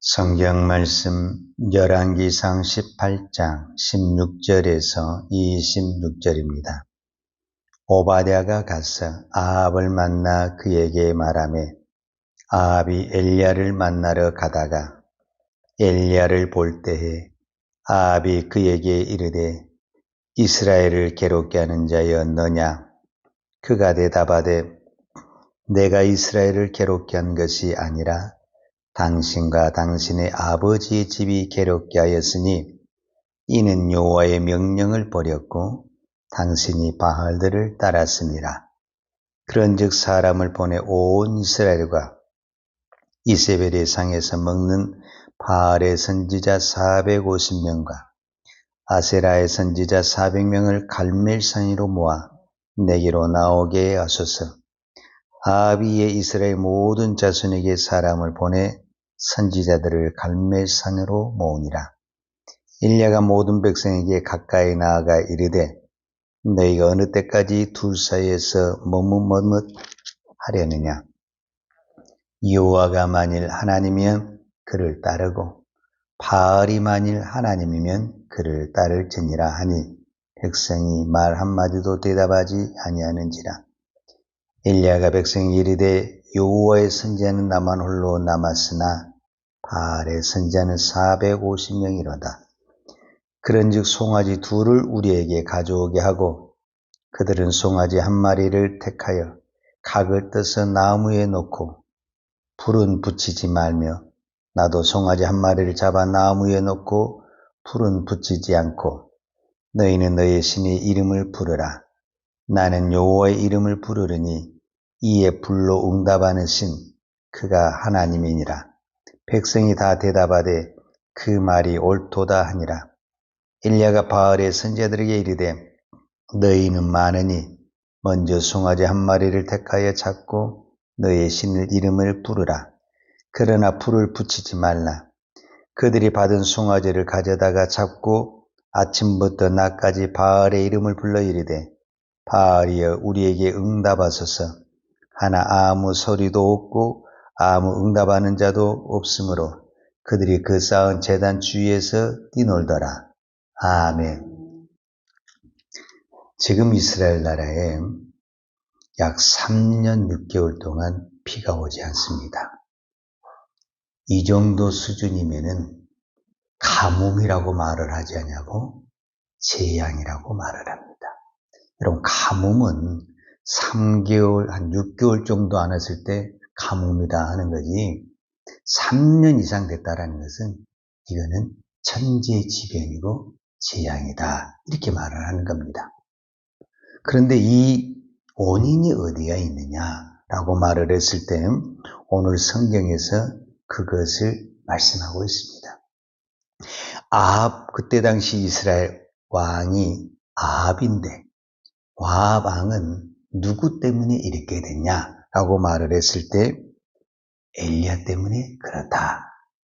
성경 말씀 열왕기상 18장 16절에서 26절입니다. 오바댜가 가서 아합을 만나 그에게 말하매 아합이 엘리야를 만나러 가다가 엘리야를 볼 때에 아합이 그에게 이르되 이스라엘을 괴롭게 하는 자여 너냐? 그가 대답하되 내가 이스라엘을 괴롭게 한 것이 아니라 당신과 당신의 아버지의 집이 괴롭게 하였으니 이는 여호와의 명령을 버렸고 당신이 바알들을 따랐습니다. 그런즉 사람을 보내 온 이스라엘과 이세벨의 상에서 먹는 바알의 선지자 450명과 아세라의 선지자 400명을 갈멜산으로 모아 내게로 나오게 하소서. 아합이 이스라엘 모든 자손에게 사람을 보내 선지자들을 갈멜산으로 모으니라. 엘리야가 모든 백성에게 가까이 나아가 이르되 너희가 어느 때까지 둘 사이에서 머뭇머뭇하려느냐? 여호와가 만일 하나님이면 그를 따르고 바알이 만일 하나님이면 그를 따를지니라 하니 백성이 말 한마디도 대답하지 아니하는지라. 엘리야가 백성에게 이르되 여호와의 선지자는 나만 홀로 남았으나 바알의 선지자는 450명이로다. 그런즉 송아지 둘을 우리에게 가져오게 하고 그들은 송아지 한 마리를 택하여 각을 떠서 나무에 놓고 불은 붙이지 말며 나도 송아지 한 마리를 잡아 나무에 놓고 불은 붙이지 않고 너희는 너희 신의 이름을 부르라. 나는 여호와의 이름을 부르리니 이에 불로 응답하는 신 그가 하나님이니라. 백성이 다 대답하되 그 말이 옳도다 하니라. 엘리야가 바알의 선지자들에게 이르되 너희는 많으니 먼저 송아지 한 마리를 택하여 잡고 너희의 신의 이름을 부르라. 그러나 불을 붙이지 말라. 그들이 받은 송아지를 가져다가 잡고 아침부터 낮까지 바알의 이름을 불러 이르되 바알이여 우리에게 응답하소서. 하나 아무 소리도 없고 아무 응답하는 자도 없으므로 그들이 그 쌓은 제단 주위에서 뛰놀더라. 아멘. 지금 이스라엘 나라에 약 3년 6개월 동안 비가 오지 않습니다. 이 정도 수준이면은 가뭄이라고 말을 하지 않냐고 재앙이라고 말을 합니다. 여러분 가뭄은 3개월, 한 6개월 정도 안 했을 때 가뭄이다 하는 거지 3년 이상 됐다라는 것은 이거는 천재지변이고 재앙이다 이렇게 말을 하는 겁니다. 그런데 이 원인이 어디가 있느냐라고 말을 했을 때 오늘 성경에서 그것을 말씀하고 있습니다. 아합, 그때 당시 이스라엘 왕이 아합인데 아합 왕은 누구 때문에 이렇게 됐냐라고 말을 했을 때 엘리야 때문에 그렇다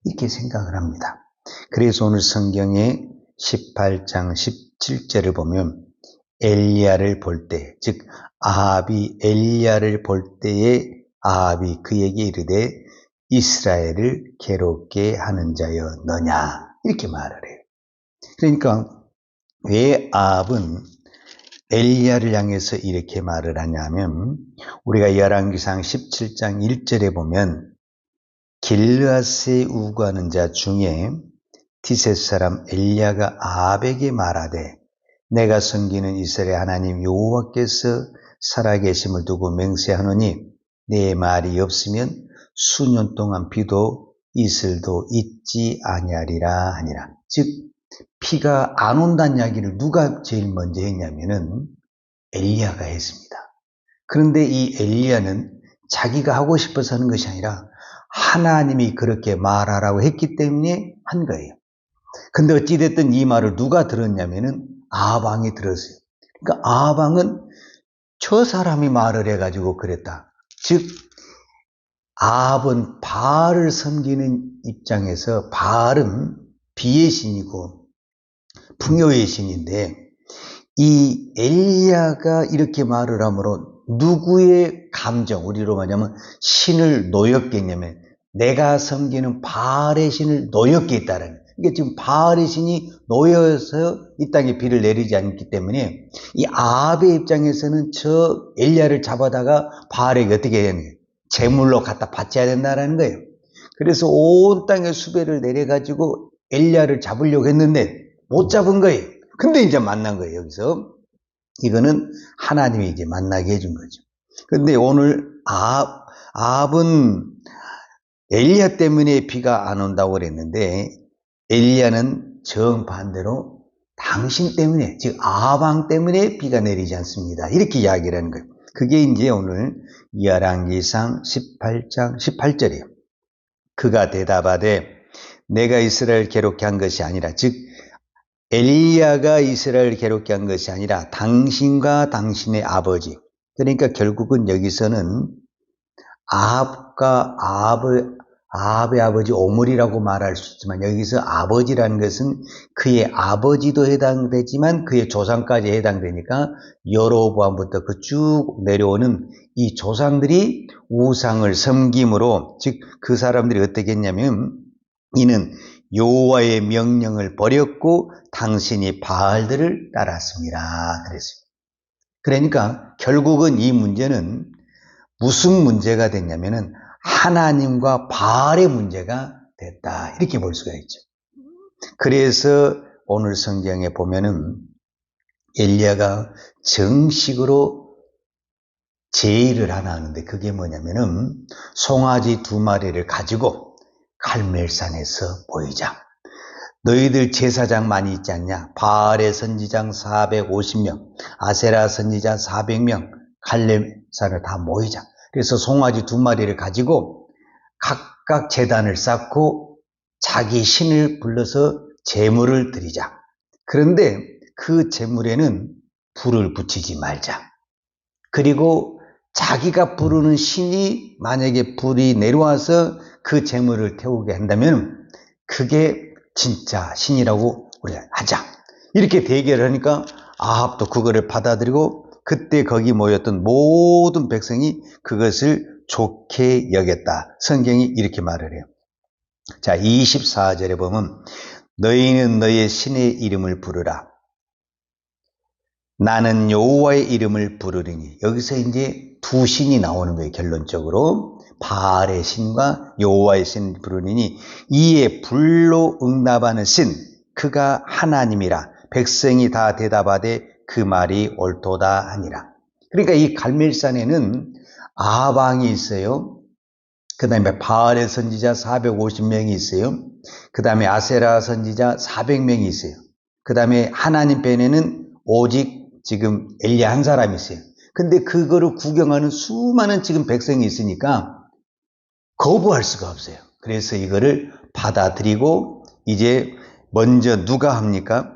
이렇게 생각을 합니다. 그래서 오늘 성경의 18장 17절을 보면 엘리야를 볼 때, 즉 아합이 엘리야를 볼 때에 아합이 그에게 이르되 이스라엘을 괴롭게 하는 자여 너냐 이렇게 말을 해요. 그러니까 왜 아합은 엘리야를 향해서 이렇게 말을 하냐면 우리가 열왕기상 17장 1절에 보면 길르앗에 우거하는 자 중에 디셋 사람 엘리야가 아합에게 말하되 내가 섬기는 이스라엘 하나님 여호와께서 살아계심을 두고 맹세하노니 내 말이 없으면 수년 동안 비도 이슬도 있지 아니하리라 하니라. 즉 비가 안 온다는 이야기를 누가 제일 먼저 했냐면은 엘리야가 했습니다. 그런데 이 엘리야는 자기가 하고 싶어서 하는 것이 아니라 하나님이 그렇게 말하라고 했기 때문에 한 거예요. 근데 어찌됐든 이 말을 누가 들었냐면은 아합 왕이 들었어요. 그러니까 아합 왕은 저 사람이 말을 해가지고 그랬다. 즉 아합은 바알을 섬기는 입장에서 바알은 비의 신이고 풍요의 신인데 이 엘리야가 이렇게 말을 함으로 누구의 감정, 우리로 말하면 신을 노였겠냐면 내가 섬기는 바알의 신을 노엽게 했다라는 거예요. 그러니까 지금 바알의 신이 놓여서 이 땅에 비를 내리지 않기 때문에 이 아합의 입장에서는 저 엘리야를 잡아다가 바알에게 어떻게 해야 되는 거예요? 제물로 갖다 바쳐야 된다라는 거예요. 그래서 온 땅에 수배를 내려가지고 엘리야를 잡으려고 했는데 못 잡은 거예요. 근데 이제 만난 거예요. 여기서 이거는 하나님이 이제 만나게 해준 거죠. 근데 오늘 아합은 엘리야 때문에 비가 안 온다고 그랬는데 엘리야는 정반대로 당신 때문에, 즉 아합 왕 때문에 비가 내리지 않습니다. 이렇게 이야기를 하는 거예요. 그게 이제 오늘 열왕기상 18장 18절이에요. 그가 대답하되 내가 이스라엘 괴롭게 한 것이 아니라, 즉 엘리야가 이스라엘 괴롭게 한 것이 아니라 당신과 당신의 아버지, 그러니까 결국은 여기서는 아합의 아버지 오므리라고 말할 수 있지만 여기서 아버지라는 것은 그의 아버지도 해당되지만 그의 조상까지 해당되니까 여로보암부터 그 쭉 내려오는 이 조상들이 우상을 섬김으로, 즉 그 사람들이 어떻게 했냐면 이는 여호와의 명령을 버렸고 당신이 바알들을 따랐습니다. 그랬어요. 그러니까 결국은 이 문제는 무슨 문제가 됐냐면은 하나님과 바알의 문제가 됐다. 이렇게 볼 수가 있죠. 그래서 오늘 성경에 보면은 엘리야가 정식으로 제의를 하나 하는데 그게 뭐냐면은 송아지 2마리를 가지고 갈멜산에서 모이자. 너희들 제사장 많이 있지 않냐? 바알의 선지장 450명, 아세라 선지자 400명, 갈멜산을 다 모이자. 그래서 송아지 2마리를 가지고 각각 제단을 쌓고 자기 신을 불러서 제물을 드리자. 그런데 그 제물에는 불을 붙이지 말자. 그리고 자기가 부르는 신이 만약에 불이 내려와서 그 제물을 태우게 한다면 그게 진짜 신이라고 우리가 하자. 이렇게 대결을 하니까 아합도 그거를 받아들이고 그때 거기 모였던 모든 백성이 그것을 좋게 여겼다. 성경이 이렇게 말을 해요. 자, 24절에 보면 너희는 너의 신의 이름을 부르라. 나는 여호와의 이름을 부르리니. 여기서 이제 두 신이 나오는 거예요. 결론적으로 바알의 신과 여호와의 신을 부르리니 이에 불로 응답하는 신 그가 하나님이라. 백성이 다 대답하되 그 말이 옳도다 하니라. 그러니까 이 갈멜산에는 아합 왕이 있어요. 그 다음에 바알의 선지자 450명이 있어요. 그 다음에 아세라 선지자 400명이 있어요. 그 다음에 하나님 편에는 오직 지금 엘리야 한 사람이 있어요. 근데 그거를 구경하는 수많은 지금 백성이 있으니까 거부할 수가 없어요. 그래서 이거를 받아들이고 이제 먼저 누가 합니까?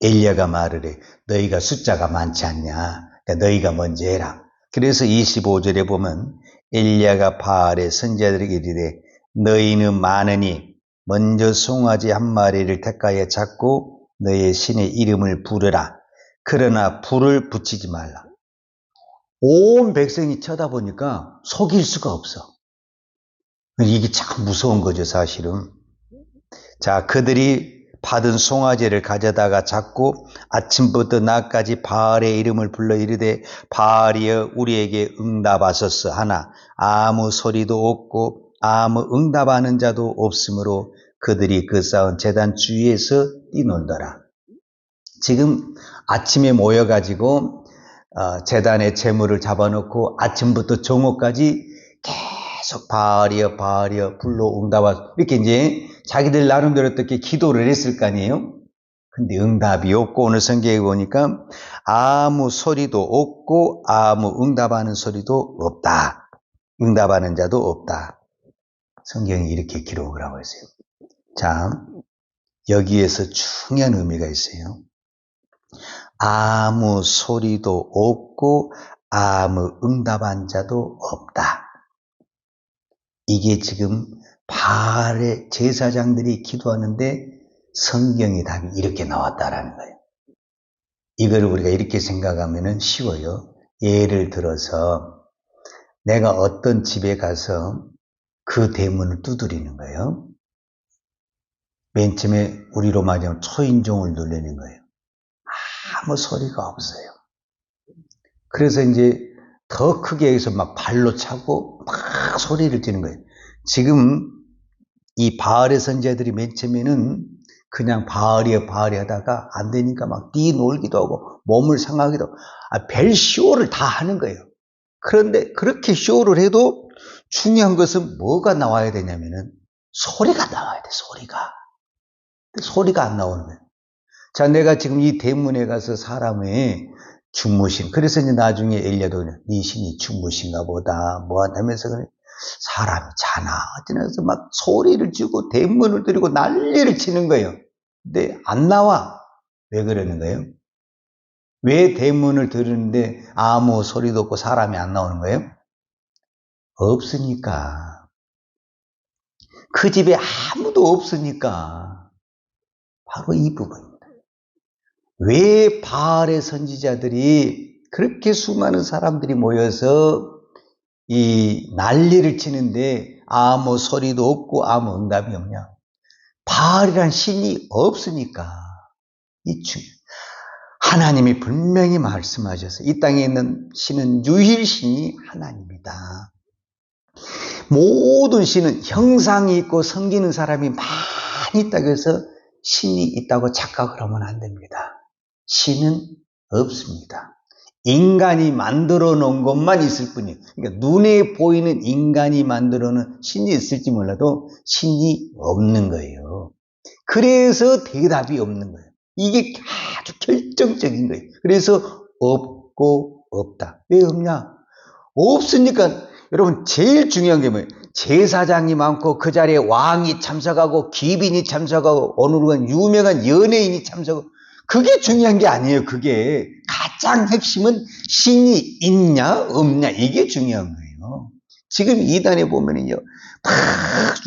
엘리야가 말을 해. 너희가 숫자가 많지 않냐? 그러니까 너희가 먼저 해라. 그래서 25절에 보면 엘리야가 바알의 선지자들에게 이르되 너희는 많으니 먼저 송아지 1마리를 택하여 잡고 너의 신의 이름을 부르라. 그러나 불을 붙이지 말라. 온 백성이 쳐다보니까 속일 수가 없어. 이게 참 무서운 거죠, 사실은. 자, 그들이 받은 송아지를 가져다가 잡고 아침부터 낮까지 바알의 이름을 불러 이르되 바알이여 우리에게 응답하소서 하나 아무 소리도 없고 아무 응답하는 자도 없으므로 그들이 그 쌓은 제단 주위에서 뛰놀더라. 지금 아침에 모여가지고 제단에 제물을 잡아놓고 아침부터 정오까지 계속 바알이여 바알이여 불로 응답하소서 이렇게 이제 자기들 나름대로 어떻게 기도를 했을 거 아니에요? 근데 응답이 없고 오늘 성경에 보니까 아무 소리도 없고 아무 응답하는 소리도 없다. 응답하는 자도 없다. 성경이 이렇게 기록을 하고 있어요. 자, 여기에서 중요한 의미가 있어요. 아무 소리도 없고 아무 응답한 자도 없다. 이게 지금 바알의 제사장들이 기도하는데 성경의 답이 이렇게 나왔다라는 거예요. 이걸 우리가 이렇게 생각하면 쉬워요. 예를 들어서 내가 어떤 집에 가서 그 대문을 두드리는 거예요. 맨 처음에 우리로 말하면 초인종을 눌리는 거예요. 아무 소리가 없어요. 그래서 이제 더 크게 해서 막 발로 차고 막 소리를 지르는 거예요. 지금 이 바알의 선지자들이 맨 처음에는 그냥 바알이야 하다가 안 되니까 막 뛰놀기도 하고 몸을 상하기도 하고 별 쇼를 다 하는 거예요. 그런데 그렇게 쇼를 해도 중요한 것은 뭐가 나와야 되냐면은 소리가 나와야 돼. 소리가 안 나오는 거예요. 자, 내가 지금 이 대문에 가서 사람의 주무신, 그래서 이제 나중에 엘리야도 네 신이 주무신가 보다 뭐 한다면서 사람이 자나 어쩌면서 막 소리를 지르고 대문을 들이고 난리를 치는 거예요. 근데 안 나와. 왜 그러는 거예요? 왜 대문을 들으는데 아무 소리도 없고 사람이 안 나오는 거예요? 없으니까. 그 집에 아무도 없으니까. 바로 이 부분입니다. 왜 바알의 선지자들이 그렇게 수많은 사람들이 모여서 이 난리를 치는데 아무 소리도 없고 아무 응답이 없냐? 바알이란 신이 없으니까. 하나님이 분명히 말씀하셨어요. 이 땅에 있는 신은 유일신이 하나님이다. 모든 신은 형상이 있고 섬기는 사람이 많이 있다고 해서 신이 있다고 착각을 하면 안 됩니다. 신은 없습니다. 인간이 만들어 놓은 것만 있을 뿐이에요. 그러니까 눈에 보이는 인간이 만들어 놓은 신이 있을지 몰라도 신이 없는 거예요. 그래서 대답이 없는 거예요. 이게 아주 결정적인 거예요. 그래서 없고 없다. 왜 없냐? 없으니까 여러분 제일 중요한 게 뭐예요? 제사장이 많고 그 자리에 왕이 참석하고 귀빈이 참석하고 오늘은 유명한 연예인이 참석하고 그게 중요한 게 아니에요. 그게 가장 핵심은 신이 있냐 없냐 이게 중요한 거예요. 지금 이단에 보면은요 막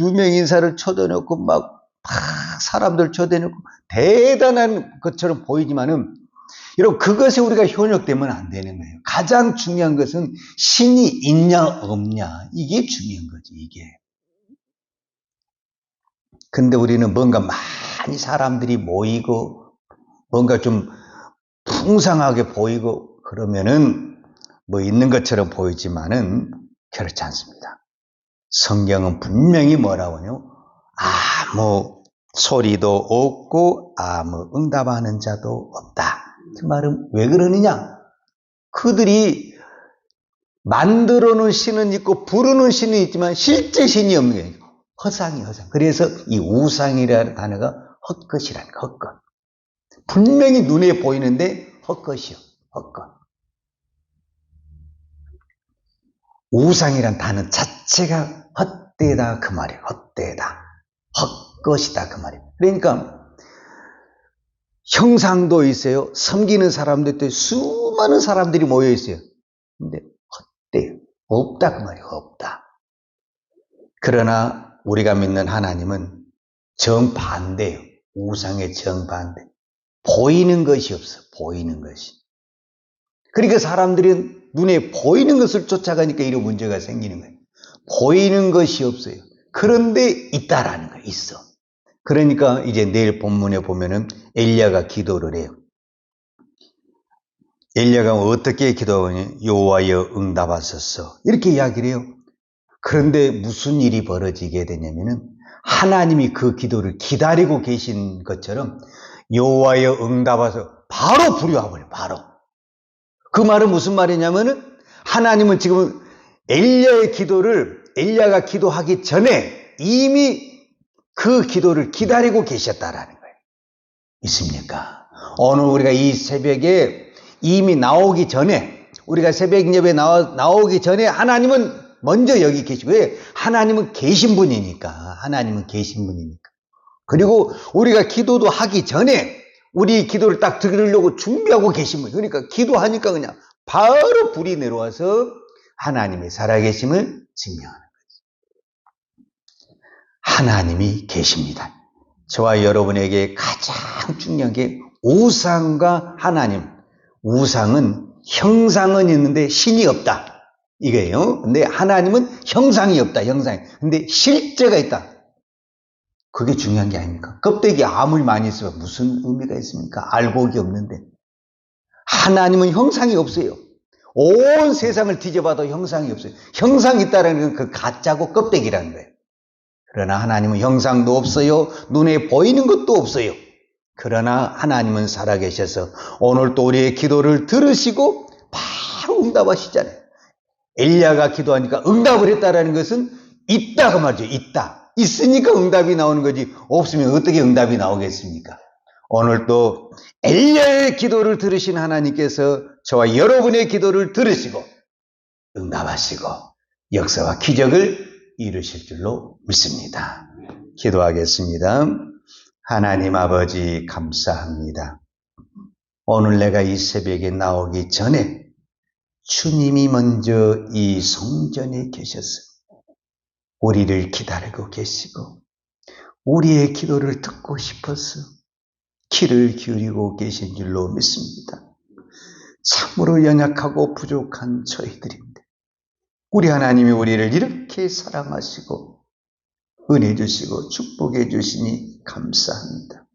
유명 인사를 초대해놓고 막 사람들 초대해놓고 대단한 것처럼 보이지만은 여러분 그것에 우리가 현혹되면 안 되는 거예요. 가장 중요한 것은 신이 있냐 없냐 이게 중요한 거지 이게. 근데 우리는 뭔가 많이 사람들이 모이고 뭔가 좀 풍성하게 보이고 그러면은 뭐 있는 것처럼 보이지만은 그렇지 않습니다. 성경은 분명히 뭐라고 하냐면 아무 소리도 없고 아무 응답하는 자도 없다. 그 말은 왜 그러느냐? 그들이 만들어 놓은 신은 있고 부르는 신은 있지만 실제 신이 없는 거예요. 허상이 허상. 그래서 이 우상이라는 단어가 헛것이라는 거, 헛것. 분명히 눈에 보이는데 헛것이요. 헛것. 우상이란 단어 자체가 헛되다 그 말이에요. 헛되다. 헛것이다 그 말이에요. 그러니까 형상도 있어요. 섬기는 사람도 있고 수많은 사람들이 모여 있어요. 근데 헛돼요. 없다 그 말이에요. 없다. 그러나 우리가 믿는 하나님은 정반대예요. 우상의 정반대. 보이는 것이 없어. 보이는 것이. 그러니까 사람들이 눈에 보이는 것을 쫓아가니까 이런 문제가 생기는 거예요. 보이는 것이 없어요. 그런데 있다라는 거예요. 있어. 그러니까 이제 내일 본문에 보면은 엘리야가 기도를 해요. 엘리야가 어떻게 기도하냐? 여호와여 응답하소서. 이렇게 이야기를 해요. 그런데 무슨 일이 벌어지게 되냐면은 하나님이 그 기도를 기다리고 계신 것처럼 여호와여 응답하소서 바로 불이 와버려요. 바로. 그 말은 무슨 말이냐면은 하나님은 지금 엘리야의 기도를 엘리야가 기도하기 전에 이미 그 기도를 기다리고 계셨다라는 거예요. 있습니까? 오늘 우리가 이 새벽에 이미 나오기 전에 우리가 새벽 예배 나오기 전에 하나님은 먼저 여기 계시고 왜? 하나님은 계신 분이니까. 하나님은 계신 분이니까. 그리고 우리가 기도도 하기 전에 우리 기도를 딱 들으려고 준비하고 계신 분. 그러니까 기도하니까 그냥 바로 불이 내려와서 하나님의 살아계심을 증명하는 거죠. 하나님이 계십니다. 저와 여러분에게 가장 중요한 게 우상과 하나님. 우상은 형상은 있는데 신이 없다. 이거예요. 근데 하나님은 형상이 없다, 형상이. 근데 실제가 있다. 그게 중요한 게 아닙니까? 껍데기 아무리 많이 있으면 무슨 의미가 있습니까? 알곡이 없는데. 하나님은 형상이 없어요. 온 세상을 뒤져봐도 형상이 없어요. 형상이 있다는 건 그 가짜고 껍데기라는 거예요. 그러나 하나님은 형상도 없어요. 눈에 보이는 것도 없어요. 그러나 하나님은 살아계셔서 오늘 또 우리의 기도를 들으시고 바로 응답하시잖아요. 엘리야가 기도하니까 응답을 했다라는 것은 있다고 말이죠. 있다. 있으니까 응답이 나오는 거지. 없으면 어떻게 응답이 나오겠습니까? 오늘 또 엘리야의 기도를 들으신 하나님께서 저와 여러분의 기도를 들으시고 응답하시고 역사와 기적을 이루실 줄로 믿습니다. 기도하겠습니다. 하나님 아버지 감사합니다. 오늘 내가 이 새벽에 나오기 전에 주님이 먼저 이 성전에 계셔서 우리를 기다리고 계시고 우리의 기도를 듣고 싶어서 귀를 기울이고 계신 줄로 믿습니다. 참으로 연약하고 부족한 저희들인데 우리 하나님이 우리를 이렇게 사랑하시고 은혜 주시고 축복해 주시니 감사합니다.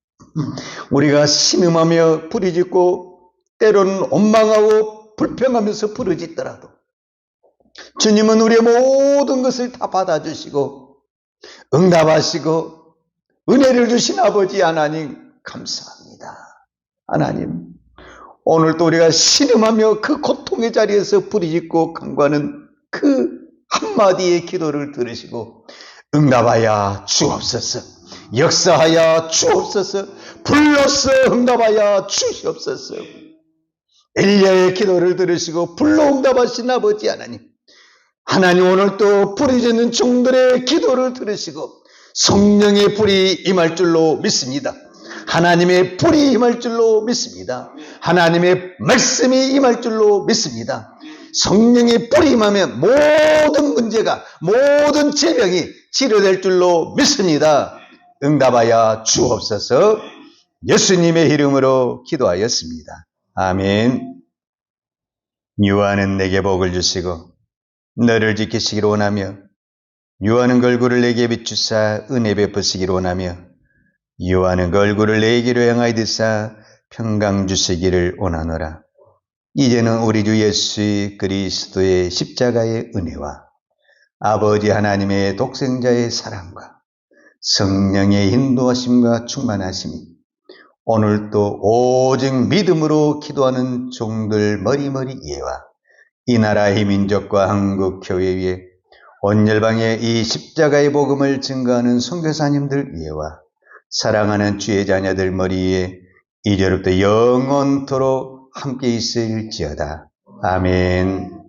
우리가 신음하며 부르짖고 때로는 원망하고 불평하면서 부르짖더라도 주님은 우리의 모든 것을 다 받아주시고 응답하시고 은혜를 주신 아버지 하나님 감사합니다. 하나님 오늘도 우리가 신음하며 그 고통의 자리에서 부르짖고 간구하는 그 한마디의 기도를 들으시고 응답하여 주옵소서, 역사하여 주옵소서, 불러서 응답하여 주시옵소서. 엘리야의 기도를 들으시고 불러 응답하신 아버지 하나님, 하나님 오늘 또 부르짖는 종들의 기도를 들으시고 성령의 불이 임할 줄로 믿습니다. 하나님의 불이 임할 줄로 믿습니다. 하나님의 말씀이 임할 줄로 믿습니다. 성령의 불이 임하면 모든 문제가, 모든 질병이 치료될 줄로 믿습니다. 응답하여 주옵소서. 예수님의 이름으로 기도하였습니다. 아멘. 유하는 내게 복을 주시고 너를 지키시기를 원하며 유하는 그 얼굴을 내게 비추사 은혜 베푸시기를 원하며 유하는 그 얼굴을 내게로 향하여 드사 평강 주시기를 원하노라. 이제는 우리 주 예수 그리스도의 십자가의 은혜와 아버지 하나님의 독생자의 사랑과 성령의 인도하심과 충만하심이 오늘도 오직 믿음으로 기도하는 종들 머리머리 예와 이 나라의 민족과 한국 교회 위에 온 열방에 이 십자가의 복음을 증거하는 선교사님들 위에와 사랑하는 주의 자녀들 머리에 이제로부터 영원토록 함께 있을지어다. 아멘.